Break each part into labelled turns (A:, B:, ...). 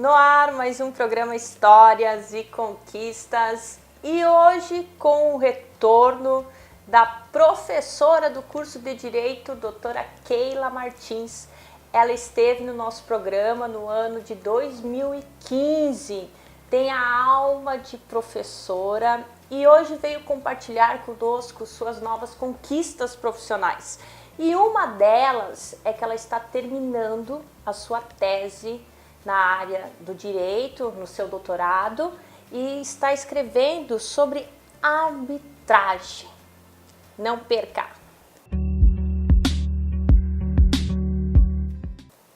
A: No ar, mais um programa Histórias e Conquistas. E hoje com o retorno da professora do curso de Direito, doutora Keila Martins. Ela esteve no nosso programa no ano de 2015. Tem a alma de professora e hoje veio compartilhar conosco suas novas conquistas profissionais. E uma delas é que ela está terminando a sua tese na área do direito, no seu doutorado, e está escrevendo sobre arbitragem. Não perca!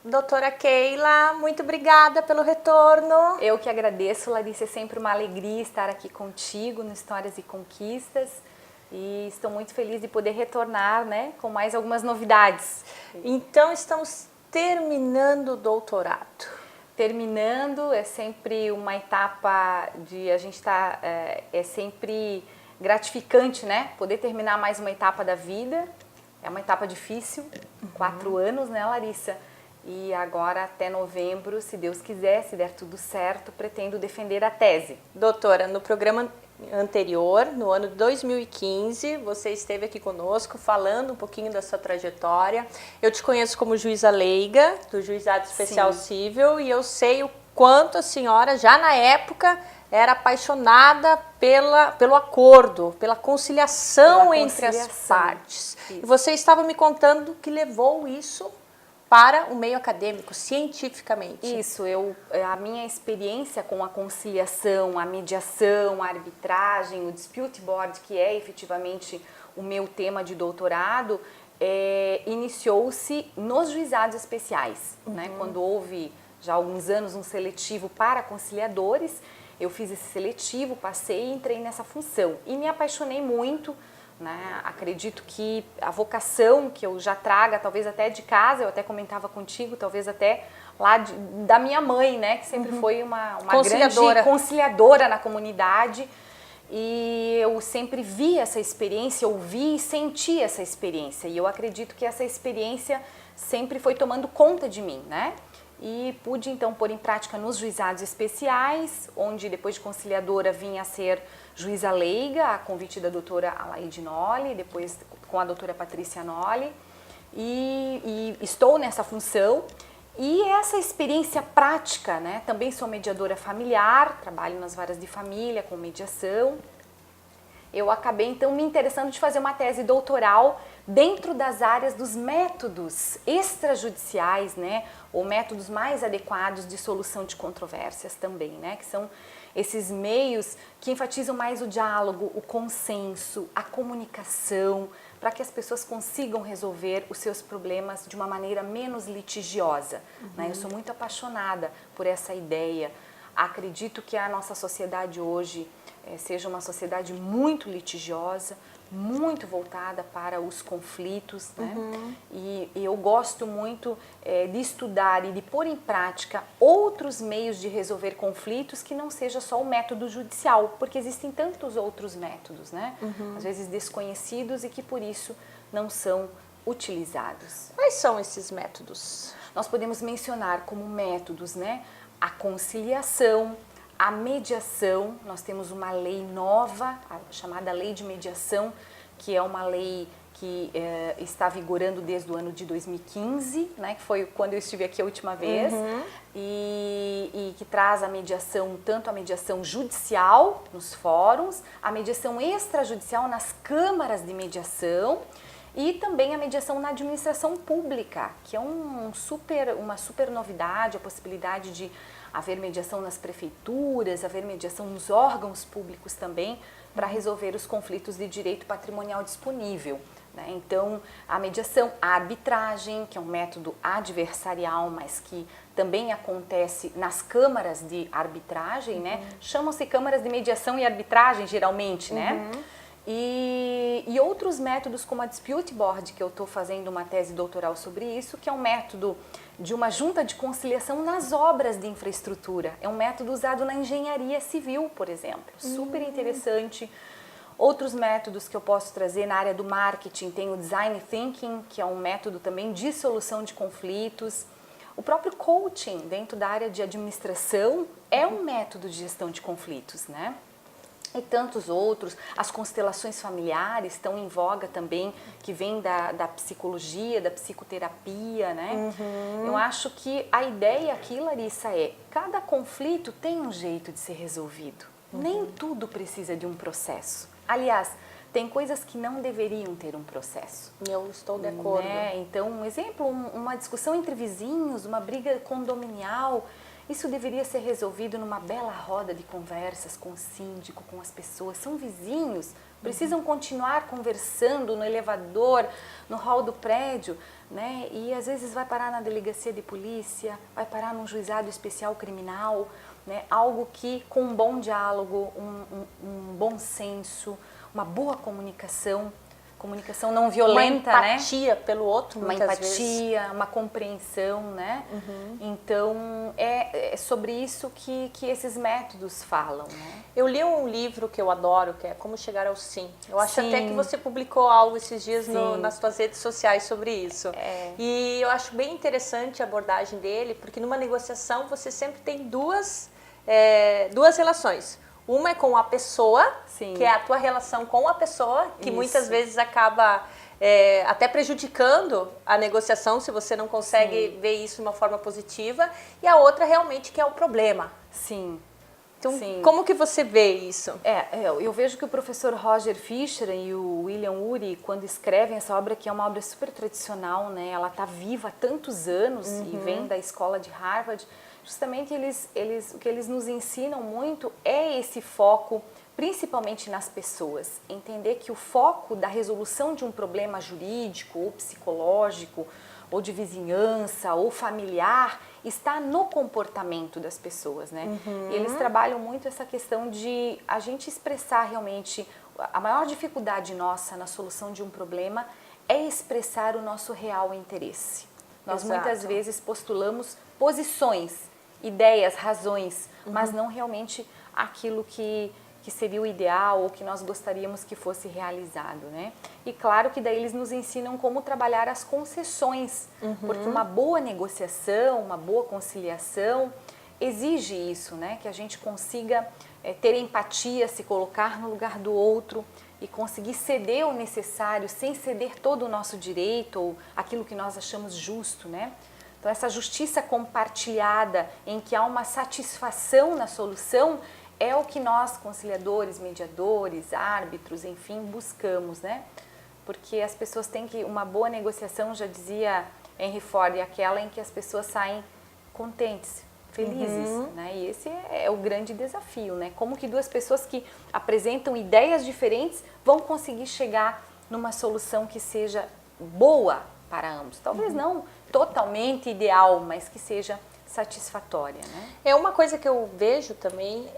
A: Doutora Keila, muito obrigada pelo retorno.
B: Eu que agradeço, Larissa, é sempre uma alegria estar aqui contigo no Histórias e Conquistas. E estou muito feliz de poder retornar, né, com mais algumas novidades.
A: Então, estamos terminando o doutorado.
B: Terminando, é sempre uma etapa de a gente estar, é sempre gratificante, né, poder terminar mais uma etapa da vida. É uma etapa difícil, 4 anos, né, Larissa? E agora, até novembro, se Deus quiser, se der tudo certo, pretendo defender a tese.
A: Doutora, no programa anterior, no ano de 2015, você esteve aqui conosco falando um pouquinho da sua trajetória. Eu te conheço como juíza leiga do Juizado Especial Cível e eu sei o quanto a senhora, já na época, era apaixonada pelo acordo, pela conciliação entre as partes. Isso. E você estava me contando que levou isso para o meio acadêmico, cientificamente.
B: Isso, a minha experiência com a conciliação, a mediação, a arbitragem, o dispute board, que é efetivamente o meu tema de doutorado, iniciou-se nos juizados especiais, né? Quando houve já há alguns anos um seletivo para conciliadores, eu fiz esse seletivo, passei e entrei nessa função e me apaixonei muito. Né? Acredito que a vocação que eu já traga, talvez até de casa, eu até comentava contigo, talvez até lá da minha mãe, né? Que sempre foi uma grande conciliadora na comunidade. E eu sempre vi essa experiência, ouvi e senti essa experiência. E eu acredito que essa experiência sempre foi tomando conta de mim, né? E pude então pôr em prática nos juizados especiais, onde depois de conciliadora vinha a ser juíza leiga, a convite da doutora Alaide Nolli, depois com a doutora Patrícia Nolli, e estou nessa função. E essa experiência prática, né? Também sou mediadora familiar, trabalho nas varas de família com mediação. Eu acabei então me interessando de fazer uma tese doutoral dentro das áreas dos métodos extrajudiciais, né, ou métodos mais adequados de solução de controvérsias também, né, que são esses meios que enfatizam mais o diálogo, o consenso, a comunicação, para que as pessoas consigam resolver os seus problemas de uma maneira menos litigiosa. Né? Eu sou muito apaixonada por essa ideia. Acredito que a nossa sociedade hoje seja uma sociedade muito litigiosa, muito voltada para os conflitos, né? E eu gosto muito de estudar e de pôr em prática outros meios de resolver conflitos que não seja só o método judicial, porque existem tantos outros métodos, né? Às vezes desconhecidos e que por isso não são utilizados.
A: Quais são esses métodos?
B: Nós podemos mencionar como métodos, né, a conciliação, a mediação. Nós temos uma lei nova, a chamada Lei de Mediação, que é uma lei que está vigorando desde o ano de 2015, né, que foi quando eu estive aqui a última vez, e que traz a mediação, tanto a mediação judicial nos fóruns, a mediação extrajudicial nas câmaras de mediação, e também a mediação na administração pública, que é uma super novidade, a possibilidade de haver mediação nas prefeituras, haver mediação nos órgãos públicos também, para resolver os conflitos de direito patrimonial disponível. Né? Então, a mediação, a arbitragem, que é um método adversarial, mas que também acontece nas câmaras de arbitragem, né? Chamam-se câmaras de mediação e arbitragem, geralmente, né? E outros métodos como a dispute board, que eu estou fazendo uma tese doutoral sobre isso, que é um método de uma junta de conciliação nas obras de infraestrutura. É um método usado na engenharia civil, por exemplo. Super interessante. Outros métodos que eu posso trazer na área do marketing, tem o design thinking, que é um método também de solução de conflitos. O próprio coaching dentro da área de administração é um método de gestão de conflitos, né? E tantos outros, as constelações familiares estão em voga também, que vem da psicologia, da psicoterapia, né? Eu acho que a ideia aqui, Larissa, é cada conflito tem um jeito de ser resolvido. Nem tudo precisa de um processo. Aliás, tem coisas que não deveriam ter um processo.
A: Eu estou de acordo.
B: Né? Então, um exemplo, uma discussão entre vizinhos, uma briga condominial, isso deveria ser resolvido numa bela roda de conversas com o síndico, com as pessoas. São vizinhos, precisam continuar conversando no elevador, no hall do prédio, né? E às vezes vai parar na delegacia de polícia, vai parar num juizado especial criminal, né? Algo que com um bom diálogo, um bom senso, uma boa comunicação não violenta,
A: uma empatia, né? Pelo outro,
B: uma
A: muitas
B: empatia,
A: vezes.
B: Uma compreensão, né? Então, é sobre isso que esses métodos falam, né?
A: Eu li um livro que eu adoro, que é Como Chegar ao Sim. Eu acho
B: Sim.
A: até que você publicou algo esses dias nas suas redes sociais sobre isso. E eu acho bem interessante a abordagem dele, porque numa negociação você sempre tem duas relações. Uma é com a pessoa,
B: Sim.
A: que é a tua relação com a pessoa, que
B: Isso.
A: muitas vezes acaba até prejudicando a negociação, se você não consegue
B: Sim.
A: ver isso de uma forma positiva. E a outra realmente que é o problema.
B: Sim.
A: Então,
B: Sim.
A: como que você vê isso?
B: Eu vejo que o professor Roger Fischer e o William Ury, quando escrevem essa obra, que é uma obra super tradicional, né? Ela está viva há tantos anos e vem da escola de Harvard. Justamente o que eles nos ensinam muito é esse foco, principalmente nas pessoas. Entender que o foco da resolução de um problema jurídico ou psicológico, ou de vizinhança, ou familiar, está no comportamento das pessoas, né? E eles trabalham muito essa questão de a gente expressar realmente, a maior dificuldade nossa na solução de um problema é expressar o nosso real interesse. Nós muitas vezes postulamos posições, ideias, razões, mas não realmente aquilo que seria o ideal ou que nós gostaríamos que fosse realizado, né? E claro que daí eles nos ensinam como trabalhar as concessões, porque uma boa negociação, uma boa conciliação exige isso, né? Que a gente consiga ter empatia, se colocar no lugar do outro e conseguir ceder o necessário sem ceder todo o nosso direito ou aquilo que nós achamos justo, né? Então, essa justiça compartilhada, em que há uma satisfação na solução, é o que nós, conciliadores, mediadores, árbitros, enfim, buscamos, né? Porque as pessoas têm que, uma boa negociação, já dizia Henry Ford, é aquela em que as pessoas saem contentes, felizes, né? E esse é o grande desafio, né? Como que duas pessoas que apresentam ideias diferentes vão conseguir chegar numa solução que seja boa para ambos. Talvez não totalmente ideal, mas que seja satisfatória, né?
A: É uma coisa que eu vejo também,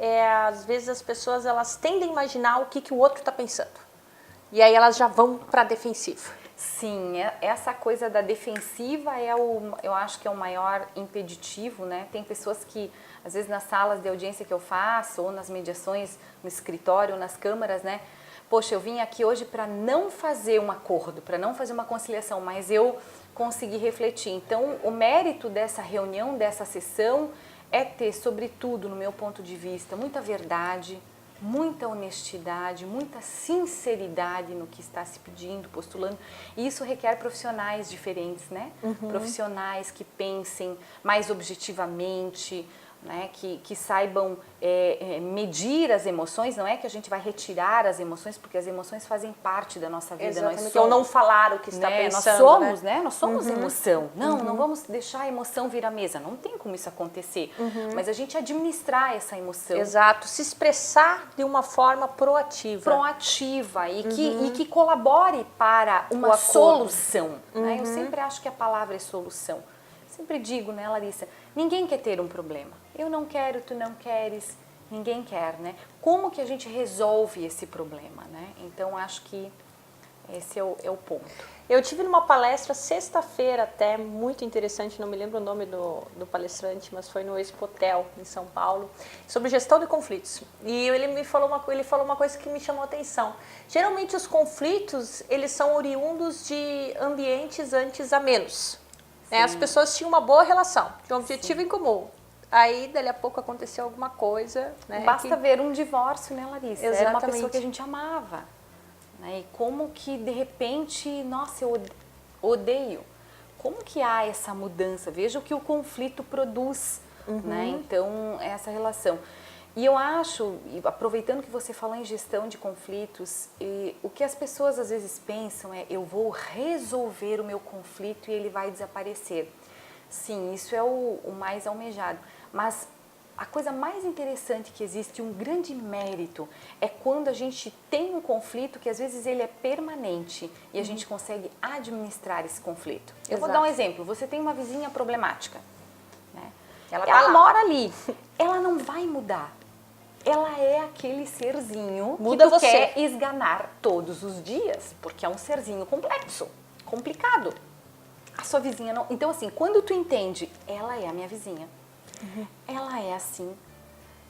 A: às vezes as pessoas elas tendem a imaginar o que o outro está pensando. E aí elas já vão para a defensiva.
B: Sim, essa coisa da defensiva eu acho que é o maior impeditivo, né? Tem pessoas que, às vezes nas salas de audiência que eu faço, ou nas mediações, no escritório, ou nas câmaras, né? Poxa, eu vim aqui hoje para não fazer um acordo, para não fazer uma conciliação, mas eu consegui refletir. Então, o mérito dessa reunião, dessa sessão, é ter, sobretudo, no meu ponto de vista, muita verdade, muita honestidade, muita sinceridade no que está se pedindo, postulando. E isso requer profissionais diferentes, né? Profissionais que pensem mais objetivamente, né? Que saibam medir as emoções. Não é que a gente vai retirar as emoções, porque as emoções fazem parte da nossa vida.
A: Exatamente.
B: Nós somos,
A: ou não falar o que está pensando.
B: Nós somos, né? Nós somos emoção. Não vamos deixar a emoção vir à mesa. Não tem como isso acontecer. Mas a gente administrar essa emoção.
A: Exato. Se expressar de uma forma proativa.
B: Proativa e que colabore para uma solução. Né? Eu sempre acho que a palavra é solução. Sempre digo, né, Larissa? Ninguém quer ter um problema. Eu não quero, tu não queres, ninguém quer, né? Como que a gente resolve esse problema, né? Então, acho que esse é o ponto.
A: Eu tive numa palestra sexta-feira até, muito interessante, não me lembro o nome do palestrante, mas foi no Expotel, em São Paulo, sobre gestão de conflitos. E ele falou uma coisa que me chamou a atenção. Geralmente os conflitos, eles são oriundos de ambientes antes amenos. Né? As pessoas tinham uma boa relação, tinham um objetivo em comum. Aí, dali a pouco, aconteceu alguma coisa. Né,
B: Basta ver um divórcio, né, Larissa?
A: Exatamente.
B: Era uma pessoa que a gente amava. Né? E como que, de repente, nossa, eu odeio. Como que há essa mudança? Veja o que o conflito produz. Né? Então, essa relação. E eu acho, aproveitando que você falou em gestão de conflitos, o que as pessoas às vezes pensam é: eu vou resolver o meu conflito e ele vai desaparecer. Sim, isso é o mais almejado. Mas a coisa mais interessante que existe, um grande mérito, é quando a gente tem um conflito que às vezes ele é permanente e a gente consegue administrar esse conflito. Eu vou dar um exemplo. Você tem uma vizinha problemática. Né? Ela mora ali. Ela não vai mudar. Ela é aquele serzinho que tu quer esganar todos os dias, porque é um serzinho complexo, complicado. A sua vizinha não... Então, assim, quando tu entende, ela é a minha vizinha. Ela é assim.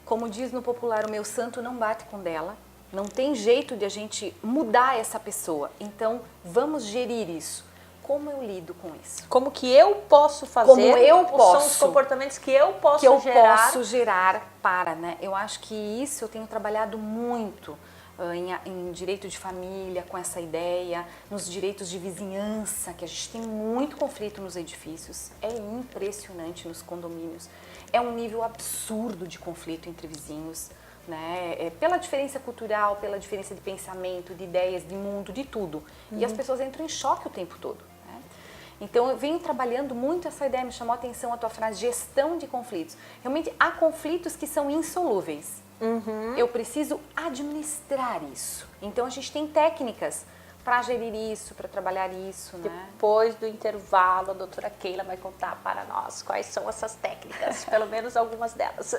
B: Como diz no popular, o meu santo não bate com dela. Não tem jeito de a gente mudar essa pessoa. Então, vamos gerir isso. Como eu lido com isso?
A: Como que eu posso fazer?
B: Como eu posso.
A: São os comportamentos que eu posso
B: gerar para, né? Eu acho que isso eu tenho trabalhado muito em direito de família, com essa ideia, nos direitos de vizinhança, que a gente tem muito conflito nos edifícios. É impressionante nos condomínios. É um nível absurdo de conflito entre vizinhos. Né? Pela diferença cultural, pela diferença de pensamento, de ideias, de mundo, de tudo. E as pessoas entram em choque o tempo todo. Né? Então, eu venho trabalhando muito essa ideia, me chamou a atenção a tua frase, gestão de conflitos. Realmente, há conflitos que são insolúveis. Eu preciso administrar isso. Então, a gente tem técnicas para gerir isso, para trabalhar isso. Né?
A: Depois do intervalo, a doutora Keila vai contar para nós quais são essas técnicas, pelo menos algumas delas.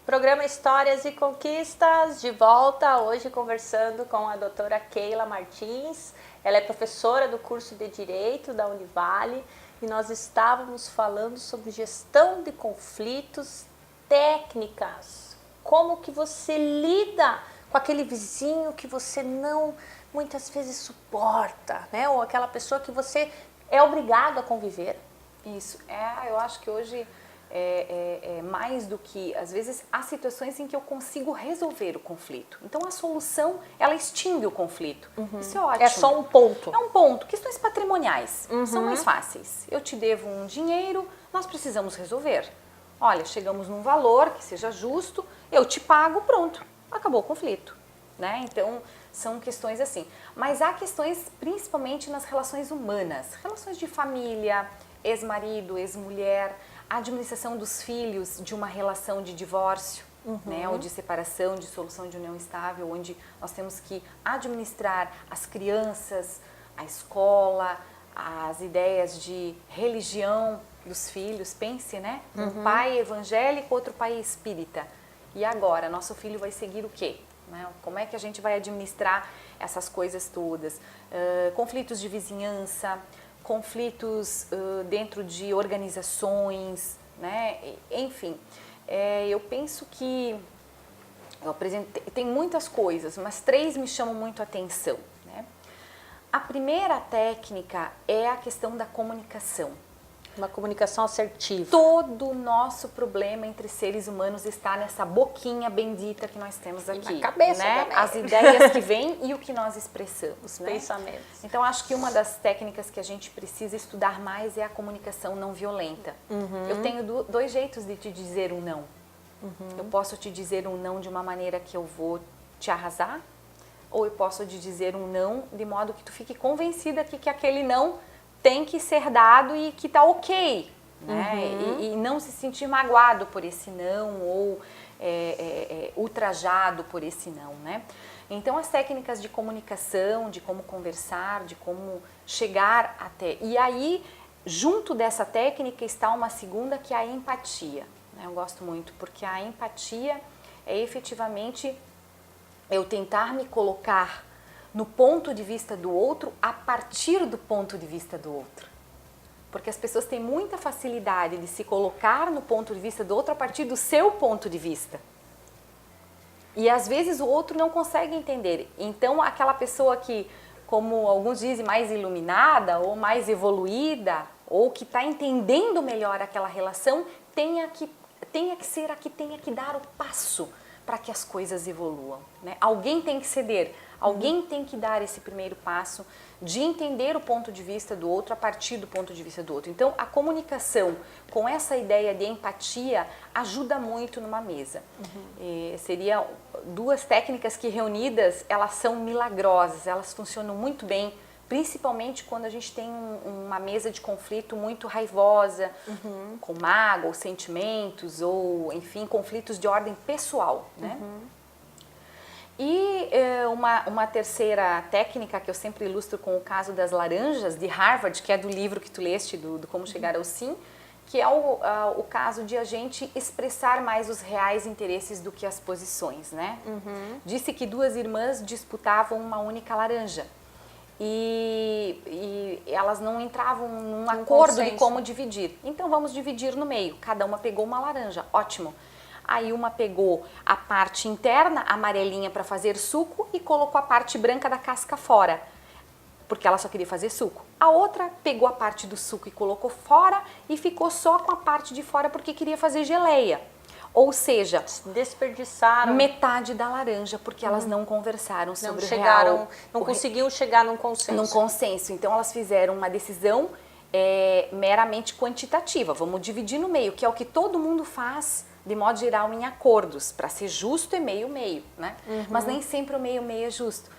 A: Programa Histórias e Conquistas, de volta hoje conversando com a doutora Keila Martins. Ela é professora do curso de Direito da Univale e nós estávamos falando sobre gestão de conflitos, técnicas, como que você lida com aquele vizinho que você não muitas vezes suporta, né? Ou aquela pessoa que você é obrigado a conviver.
B: Isso, eu acho que hoje mais do que, às vezes, há situações em que eu consigo resolver o conflito. Então, a solução, ela extingue o conflito. Isso é ótimo.
A: É só um ponto.
B: É um ponto. Questões patrimoniais são mais fáceis. Eu te devo um dinheiro, nós precisamos resolver. Olha, chegamos num valor que seja justo, eu te pago, pronto, acabou o conflito. Né? Então, são questões assim. Mas há questões principalmente nas relações humanas. Relações de família, ex-marido, ex-mulher, a administração dos filhos de uma relação de divórcio, né, ou de separação, de solução de união estável, onde nós temos que administrar as crianças, a escola, as ideias de religião dos filhos. Pense, né? Um pai evangélico, outro pai espírita. E agora, nosso filho vai seguir o quê? Né? Como é que a gente vai administrar essas coisas todas? Conflitos de vizinhança, conflitos dentro de organizações, né? Enfim, eu penso que tem muitas coisas, mas 3 me chamam muito a atenção. Né? A primeira técnica é a questão da comunicação.
A: Uma comunicação assertiva.
B: Todo o nosso problema entre seres humanos está nessa boquinha bendita que nós temos aqui.
A: Na cabeça,
B: né?
A: também.
B: As ideias que vêm e o que nós expressamos.
A: Os
B: né?
A: pensamentos.
B: Então, acho que uma das técnicas que a gente precisa estudar mais é a comunicação não violenta. Eu tenho 2 jeitos de te dizer um não. Eu posso te dizer um não de uma maneira que eu vou te arrasar, ou eu posso te dizer um não de modo que tu fique convencida que aquele não tem que ser dado e que tá ok, né? E não se sentir magoado por esse não ou ultrajado por esse não, né? Então, as técnicas de comunicação, de como conversar, de como chegar até... E aí, junto dessa técnica está uma segunda, que é a empatia. Né? Eu gosto muito, porque a empatia é efetivamente eu tentar me colocar no ponto de vista do outro, a partir do ponto de vista do outro. Porque as pessoas têm muita facilidade de se colocar no ponto de vista do outro a partir do seu ponto de vista. E às vezes o outro não consegue entender. Então aquela pessoa que, como alguns dizem, mais iluminada ou mais evoluída, ou que está entendendo melhor aquela relação, tenha que ser a que tenha que dar o passo para que as coisas evoluam, né? Alguém tem que ceder, alguém tem que dar esse primeiro passo de entender o ponto de vista do outro a partir do ponto de vista do outro. Então, a comunicação com essa ideia de empatia ajuda muito numa mesa. Seriam duas técnicas que reunidas, elas são milagrosas, elas funcionam muito bem, principalmente quando a gente tem uma mesa de conflito muito raivosa, com mágoa, ou sentimentos, ou, enfim, conflitos de ordem pessoal, né? E uma terceira técnica que eu sempre ilustro com o caso das laranjas, de Harvard, que é do livro que tu leste, do Como Chegar ao Sim, que é o caso de a gente expressar mais os reais interesses do que as posições, né? Disse que duas irmãs disputavam uma única laranja. E elas não entravam num acordo de como dividir. Então vamos dividir no meio. Cada uma pegou uma laranja, ótimo. Aí uma pegou a parte interna, amarelinha, para fazer suco e colocou a parte branca da casca fora, porque ela só queria fazer suco. A outra pegou a parte do suco e colocou fora e ficou só com a parte de fora porque queria fazer geleia. Ou seja,
A: desperdiçaram
B: metade da laranja porque elas não conversaram sobre o real.
A: Não conseguiam chegar num consenso.
B: Num consenso. Então elas fizeram uma decisão meramente quantitativa. Vamos dividir no meio, que é o que todo mundo faz de modo geral em acordos. Para ser justo é meio-meio, né? Mas nem sempre o meio-meio é justo.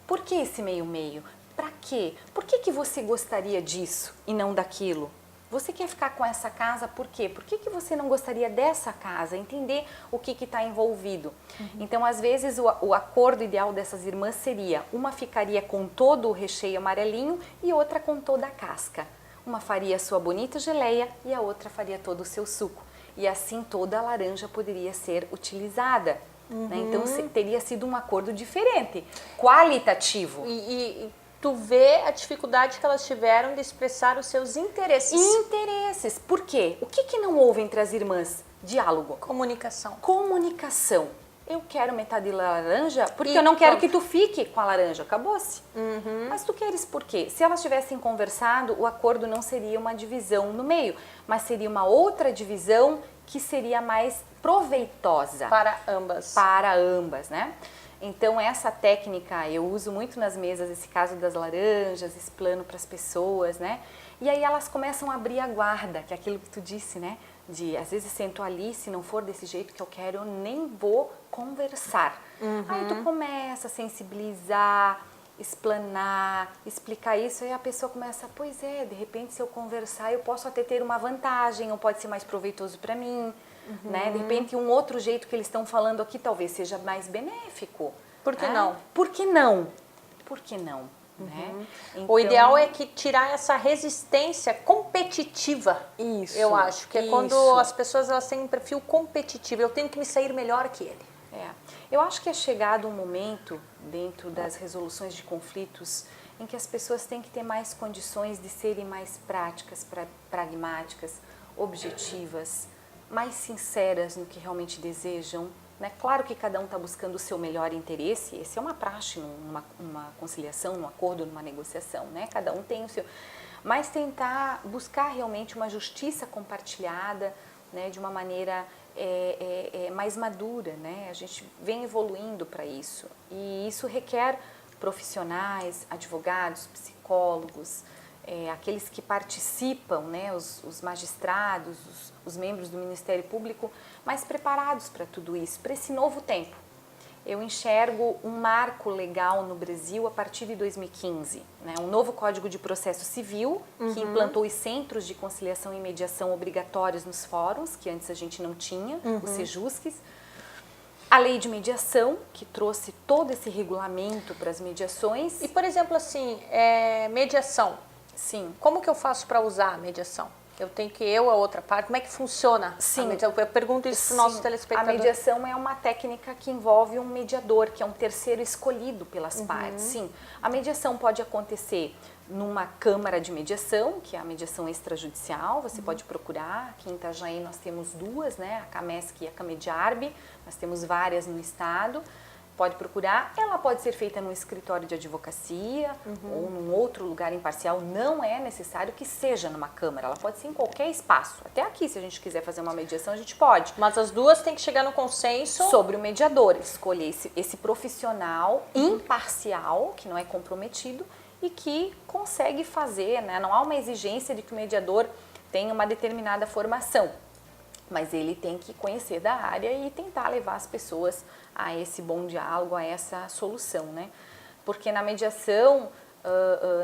B: Por que esse meio-meio? Para quê? Por que você gostaria disso e não daquilo? Você quer ficar com essa casa por quê? Por que você não gostaria dessa casa? Entender o que está envolvido. Então, às vezes, o acordo ideal dessas irmãs seria: uma ficaria com todo o recheio amarelinho e outra com toda a casca. Uma faria a sua bonita geleia e a outra faria todo o seu suco. E assim toda a laranja poderia ser utilizada. Né? Então, teria sido um acordo diferente, qualitativo.
A: E tu vê a dificuldade que elas tiveram de expressar os seus interesses.
B: Interesses. Por quê? O que não houve entre as irmãs? Diálogo.
A: Comunicação.
B: Comunicação. Eu quero metade de laranja porque eu não quero que tu fique com a laranja. Acabou-se. Mas tu queres por quê? Se elas tivessem conversado, o acordo não seria uma divisão no meio, mas seria uma outra divisão que seria mais proveitosa.
A: Para ambas.
B: Para ambas, né? Então essa técnica eu uso muito nas mesas, esse caso das laranjas, explano para as pessoas, né? E aí elas começam a abrir a guarda, que é aquilo que tu disse, né? De às vezes sento ali, se não for desse jeito que eu quero, eu nem vou conversar. Aí tu começa a sensibilizar, explanar, explicar isso, aí a pessoa começa, pois é, de repente se eu conversar eu posso até ter uma vantagem, ou pode ser mais proveitoso para mim. Né? De repente um outro jeito que eles estão falando aqui talvez seja mais benéfico.
A: Por que não?
B: Por que não? Por que não? Né?
A: Então, o ideal é que tirar essa resistência competitiva.
B: Isso.
A: Eu acho que é quando as pessoas elas têm um perfil competitivo. Eu tenho que me sair melhor que ele.
B: Eu acho que é chegado um momento dentro das resoluções de conflitos em que as pessoas têm que ter mais condições de serem mais práticas, pragmáticas, objetivas, mais sinceras no que realmente desejam. Né? Claro que cada um está buscando o seu melhor interesse, esse é uma praxe numa conciliação, num acordo, numa negociação, né? Cada um tem o seu. Mas tentar buscar realmente uma justiça compartilhada, né? De uma maneira mais madura, né? A gente vem evoluindo para isso e isso requer profissionais, advogados, psicólogos, aqueles que participam, né, os magistrados, os membros do Ministério Público, mais preparados para tudo isso, para esse novo tempo. Eu enxergo um marco legal no Brasil a partir de 2015, né, um novo Código de Processo Civil, que implantou os centros de conciliação e mediação obrigatórios nos fóruns, que antes a gente não tinha, os SEJUSCs. A lei de mediação, que trouxe todo esse regulamento para as mediações.
A: E, por exemplo, assim, mediação.
B: Sim.
A: Como que eu faço para usar a mediação? Eu tenho que a outra parte, como é que funciona?
B: Sim.
A: A mediação? Eu pergunto isso para o nosso telespectador.
B: A mediação é uma técnica que envolve um mediador, que é um terceiro escolhido pelas partes. Sim. A mediação pode acontecer numa câmara de mediação, que é a mediação extrajudicial, você pode procurar. Aqui em Itajaí nós temos duas, né? A Camesc e a Camediarb, nós temos várias no estado. Pode procurar, ela pode ser feita num escritório de advocacia ou num outro lugar imparcial, não é necessário que seja numa câmara, ela pode ser em qualquer espaço. Até aqui, se a gente quiser fazer uma mediação, a gente pode.
A: Mas as duas têm que chegar no consenso.
B: Sobre o mediador, escolher esse profissional imparcial, que não é comprometido e que consegue fazer, né? Não há uma exigência de que o mediador tenha uma determinada formação, mas ele tem que conhecer da área e tentar levar as pessoas a esse bom diálogo, a essa solução, né? Porque na mediação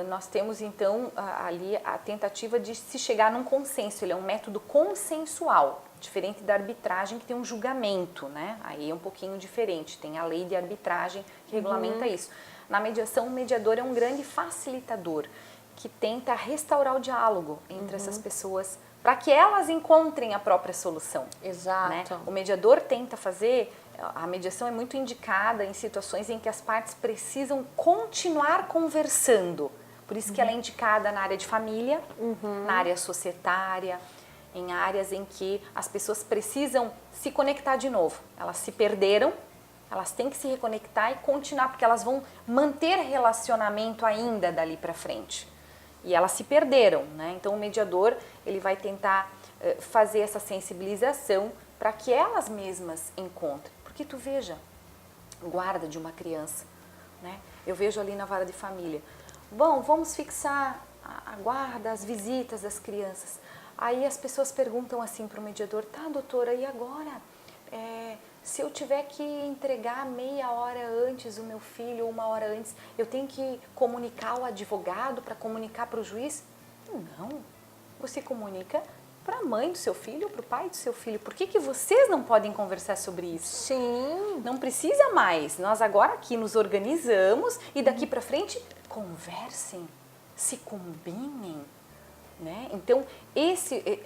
B: nós temos então ali a tentativa de se chegar num consenso, ele é um método consensual, diferente da arbitragem que tem um julgamento, né? Aí é um pouquinho diferente, tem a lei de arbitragem que regulamenta isso. Na mediação, o mediador é um grande facilitador que tenta restaurar o diálogo entre essas pessoas para que elas encontrem a própria solução.
A: Exato.
B: Né? O mediador tenta fazer, a mediação é muito indicada em situações em que as partes precisam continuar conversando. Por isso que ela é indicada na área de família, na área societária, em áreas em que as pessoas precisam se conectar de novo. Elas se perderam, elas têm que se reconectar e continuar, porque elas vão manter relacionamento ainda dali para frente. E elas se perderam, né? Então o mediador ele vai tentar fazer essa sensibilização para que elas mesmas encontrem. Porque tu veja, guarda de uma criança, né? Eu vejo ali na vara de família, bom, vamos fixar a guarda, as visitas das crianças. Aí as pessoas perguntam assim para o mediador, tá, doutora, e agora? Se eu tiver que entregar meia hora antes o meu filho, 1 hora antes, eu tenho que comunicar ao advogado para comunicar para o juiz? Não, você comunica para a mãe do seu filho ou para o pai do seu filho. Por que vocês não podem conversar sobre isso?
A: Sim.
B: Não precisa mais, nós agora aqui nos organizamos e daqui para frente conversem, se combinem, né? Então,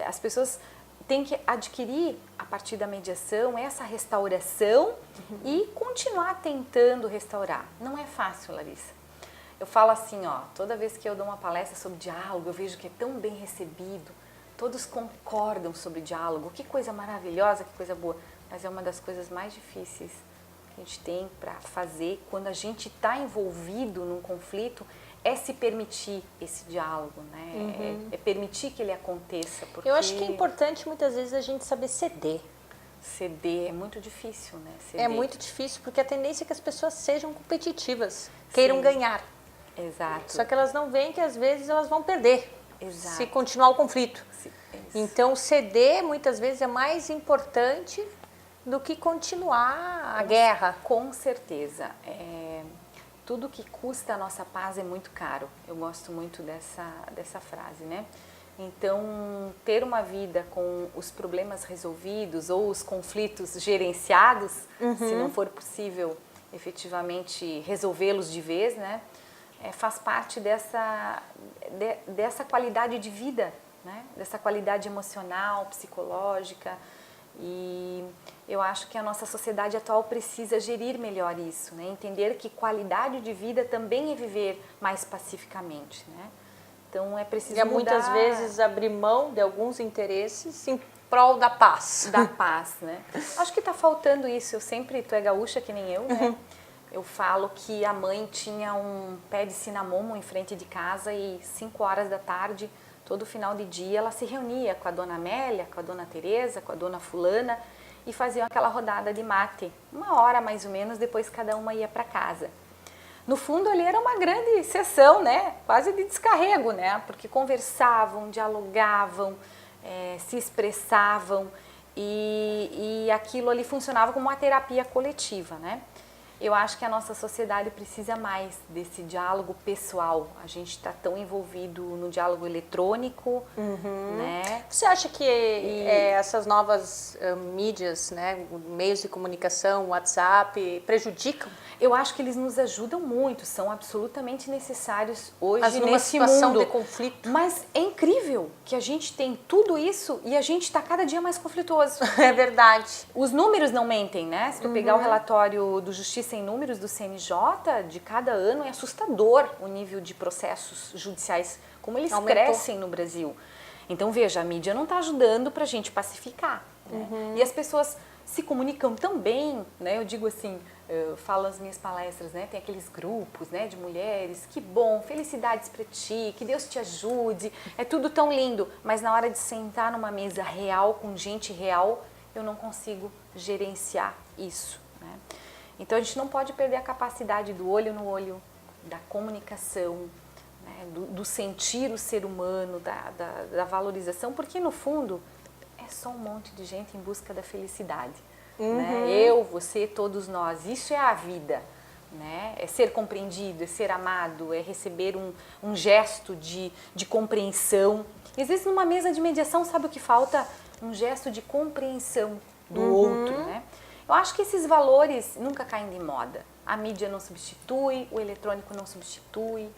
B: as pessoas tem que adquirir, a partir da mediação, essa restauração e continuar tentando restaurar. Não é fácil, Larissa. Eu falo assim, ó, toda vez que eu dou uma palestra sobre diálogo, eu vejo que é tão bem recebido, todos concordam sobre diálogo, que coisa maravilhosa, que coisa boa, mas é uma das coisas mais difíceis que a gente tem para fazer quando a gente está envolvido num conflito, é se permitir esse diálogo, né? É permitir que ele aconteça. Porque
A: Eu acho que é importante muitas vezes a gente saber ceder.
B: Ceder é muito difícil, né? Ceder.
A: É muito difícil porque a tendência é que as pessoas sejam competitivas, queiram ganhar.
B: Exato.
A: Só que elas não veem que às vezes elas vão perder.
B: Exato.
A: Se continuar o conflito. Então ceder muitas vezes é mais importante do que continuar a guerra.
B: Com certeza. Tudo que custa a nossa paz é muito caro. Eu gosto muito dessa frase, né? Então, ter uma vida com os problemas resolvidos ou os conflitos gerenciados, se não for possível efetivamente resolvê-los de vez, né? Faz parte dessa qualidade de vida, né? Dessa qualidade emocional, psicológica. E eu acho que a nossa sociedade atual precisa gerir melhor isso, né? Entender que qualidade de vida também é viver mais pacificamente, né? Então é preciso mudar.
A: Muitas vezes abrir mão de alguns interesses em prol da paz.
B: Da paz, né? Acho que está faltando isso. Tu é gaúcha que nem eu, né? Eu falo que a mãe tinha um pé de cinamomo em frente de casa e 5 horas da tarde, todo final de dia, ela se reunia com a dona Amélia, com a dona Teresa, com a dona fulana e faziam aquela rodada de mate. 1 hora mais ou menos, depois cada uma ia para casa. No fundo ali era uma grande sessão, né? Quase de descarrego, né? Porque conversavam, dialogavam, se expressavam e aquilo ali funcionava como uma terapia coletiva, né? Eu acho que a nossa sociedade precisa mais desse diálogo pessoal. A gente está tão envolvido no diálogo eletrônico, né?
A: Você acha que essas novas mídias, né, meios de comunicação, WhatsApp, prejudicam?
B: Eu acho que eles nos ajudam muito, são absolutamente necessários hoje
A: Mas numa
B: nesse
A: situação
B: mundo
A: de conflito.
B: Mas é incrível que a gente tem tudo isso e a gente está cada dia mais conflituoso.
A: É verdade.
B: Os números não mentem, né? Se tu pegar o relatório do Justiça revista em números do CNJ de cada ano, é assustador o nível de processos judiciais, como eles crescem no Brasil. Então, veja, a mídia não está ajudando para a gente pacificar. Né? E as pessoas se comunicam tão bem, né? Eu digo assim, eu falo nas minhas palestras, né? Tem aqueles grupos, né, de mulheres, que bom, felicidades para ti, que Deus te ajude, é tudo tão lindo, mas na hora de sentar numa mesa real, com gente real, eu não consigo gerenciar isso. Né? Então a gente não pode perder a capacidade do olho no olho, da comunicação, né? do sentir o ser humano, da valorização, porque no fundo é só um monte de gente em busca da felicidade. Né? Eu, você, todos nós, isso é a vida. Né? É ser compreendido, é ser amado, é receber um gesto de compreensão. E às vezes numa mesa de mediação, sabe o que falta? Um gesto de compreensão do outro. Né? Eu acho que esses valores nunca caem de moda. A mídia não substitui, o eletrônico não substitui.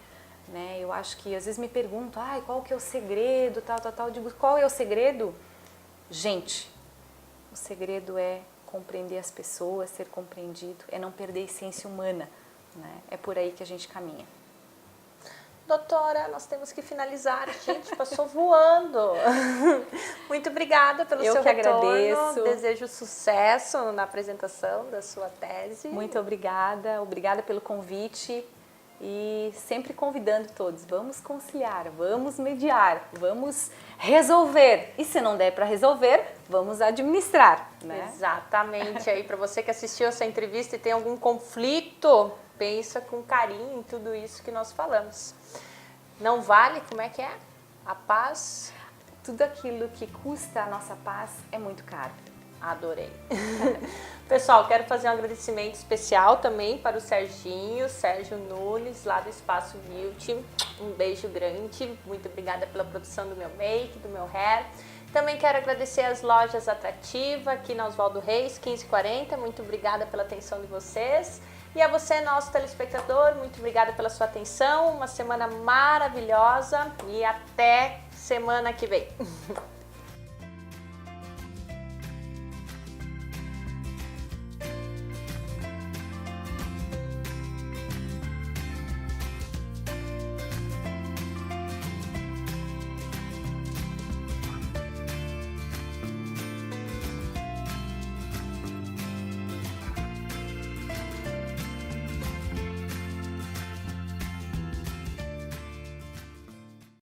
B: Né? Eu acho que às vezes me perguntam, qual que é o segredo, tal. Eu digo, qual é o segredo? Gente, o segredo é compreender as pessoas, ser compreendido, é não perder a essência humana, né? É por aí que a gente caminha.
A: Doutora, nós temos que finalizar, gente, passou voando. Muito obrigada pelo seu retorno. Eu que agradeço. Desejo sucesso na apresentação da sua tese.
B: Muito obrigada pelo convite. E sempre convidando todos, vamos conciliar, vamos mediar, vamos resolver. E se não der para resolver, vamos administrar. Né?
A: Exatamente. Aí para você que assistiu essa entrevista e tem algum conflito, pensa com carinho em tudo isso que nós falamos. Não vale, como é que é? A paz?
B: Tudo aquilo que custa a nossa paz é muito caro.
A: Adorei. Pessoal, quero fazer um agradecimento especial também para o Sérgio Nunes, lá do Espaço Beauty. Um beijo grande. Muito obrigada pela produção do meu make, do meu hair. Também quero agradecer as lojas Atrativa, aqui na Oswaldo Reis, 1540. Muito obrigada pela atenção de vocês. E a você, nosso telespectador, muito obrigada pela sua atenção. Uma semana maravilhosa e até semana que vem.